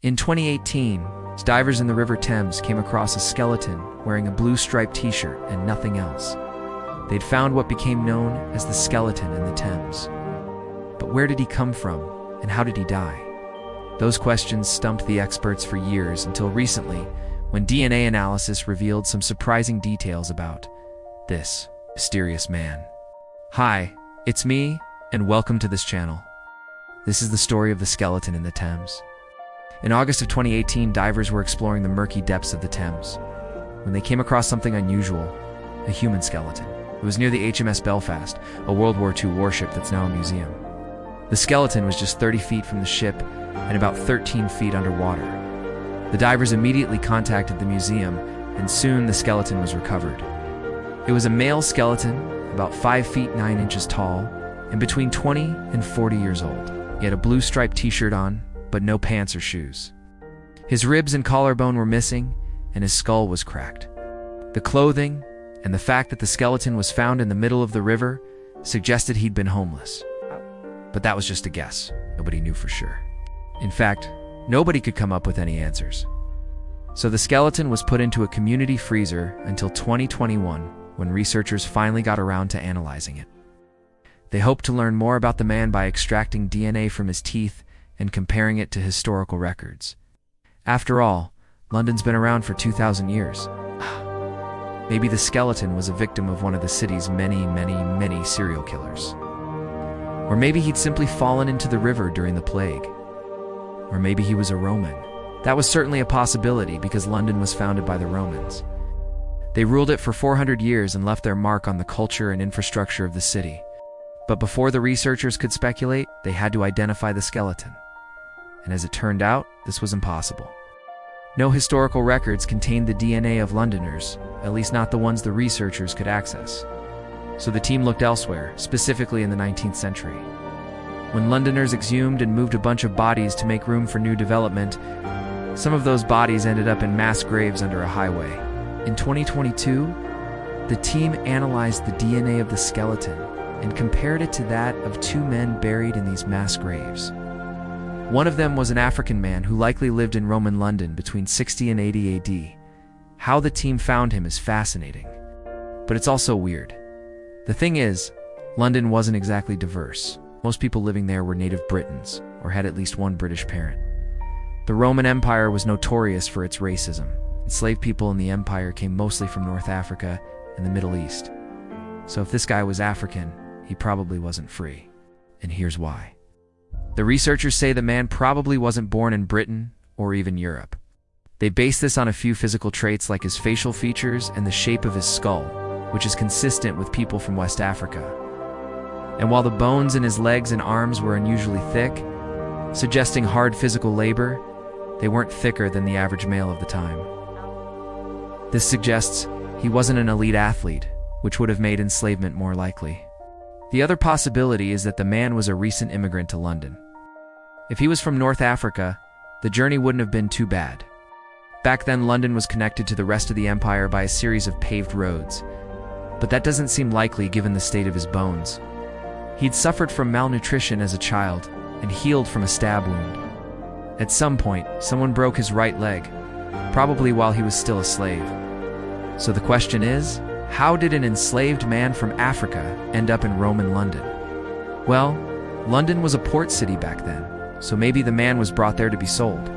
In 2018, divers in the River Thames came across a skeleton wearing a blue striped t-shirt and nothing else. They'd found what became known as the skeleton in the Thames. But where did he come from, and how did he die? Those questions stumped the experts for years until recently, when DNA analysis revealed some surprising details about this mysterious man. Hi, it's me, and welcome to this channel. This is the story of the skeleton in the Thames. In August of 2018, divers were exploring the murky depths of the Thames when they came across something unusual, a human skeleton. It was near the HMS Belfast, a World War II warship that's now a museum. The skeleton was just 30 feet from the ship and about 13 feet underwater. The divers immediately contacted the museum, and soon the skeleton was recovered. It was a male skeleton, about 5 feet 9 inches tall, and between 20 and 40 years old. He had a blue striped t-shirt on, but no pants or shoes. His ribs and collarbone were missing, and his skull was cracked. The clothing and the fact that the skeleton was found in the middle of the river suggested he'd been homeless. But that was just a guess. Nobody knew for sure. In fact, nobody could come up with any answers. So the skeleton was put into a community freezer until 2021, when researchers finally got around to analyzing it. They hoped to learn more about the man by extracting DNA from his teeth and comparing it to historical records. After all, London's been around for 2,000 years. Maybe the skeleton was a victim of one of the city's many serial killers. Or maybe he'd simply fallen into the river during the plague. Or maybe he was a Roman. That was certainly a possibility because London was founded by the Romans. They ruled it for 400 years and left their mark on the culture and infrastructure of the city. But before the researchers could speculate, they had to identify the skeleton. And as it turned out, this was impossible. No historical records contained the DNA of Londoners, at least not the ones the researchers could access. So the team looked elsewhere, specifically in the 19th century. When Londoners exhumed and moved a bunch of bodies to make room for new development, some of those bodies ended up in mass graves under a highway. In 2022, the team analyzed the DNA of the skeleton and compared it to that of two men buried in these mass graves. One of them was an African man who likely lived in Roman London between 60 and 80 AD. How the team found him is fascinating, but it's also weird. The thing is, London wasn't exactly diverse. Most people living there were native Britons, or had at least one British parent. The Roman Empire was notorious for its racism. Enslaved people in the empire came mostly from North Africa and the Middle East. So if this guy was African, he probably wasn't free. And here's why. The researchers say the man probably wasn't born in Britain or even Europe. They base this on a few physical traits like his facial features and the shape of his skull, which is consistent with people from West Africa. And while the bones in his legs and arms were unusually thick, suggesting hard physical labor, they weren't thicker than the average male of the time. This suggests he wasn't an elite athlete, which would have made enslavement more likely. The other possibility is that the man was a recent immigrant to London. If he was from North Africa, the journey wouldn't have been too bad. Back then, London was connected to the rest of the empire by a series of paved roads, but that doesn't seem likely given the state of his bones. He'd suffered from malnutrition as a child and healed from a stab wound. At some point, someone broke his right leg, probably while he was still a slave. So the question is, how did an enslaved man from Africa end up in Roman London? Well, London was a port city back then, so maybe the man was brought there to be sold.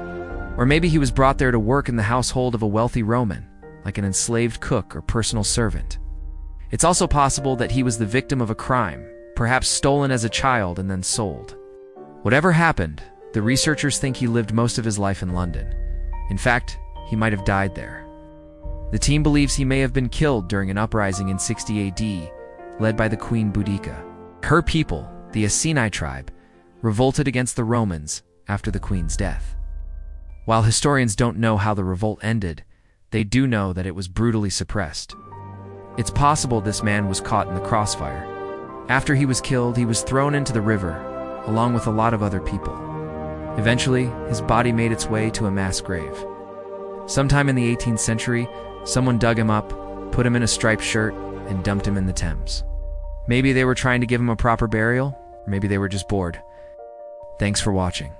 Or maybe he was brought there to work in the household of a wealthy Roman, like an enslaved cook or personal servant. It's also possible that he was the victim of a crime, perhaps stolen as a child and then sold. Whatever happened, the researchers think he lived most of his life in London. In fact, he might have died there. The team believes he may have been killed during an uprising in 60 AD, led by the Queen Boudica. Her people, the Iceni tribe, revolted against the Romans after the queen's death. While historians don't know how the revolt ended, they do know that it was brutally suppressed. It's possible this man was caught in the crossfire. After he was killed, he was thrown into the river, along with a lot of other people. Eventually, his body made its way to a mass grave. Sometime in the 18th century, someone dug him up, put him in a striped shirt, and dumped him in the Thames. Maybe they were trying to give him a proper burial, or maybe they were just bored. Thanks for watching.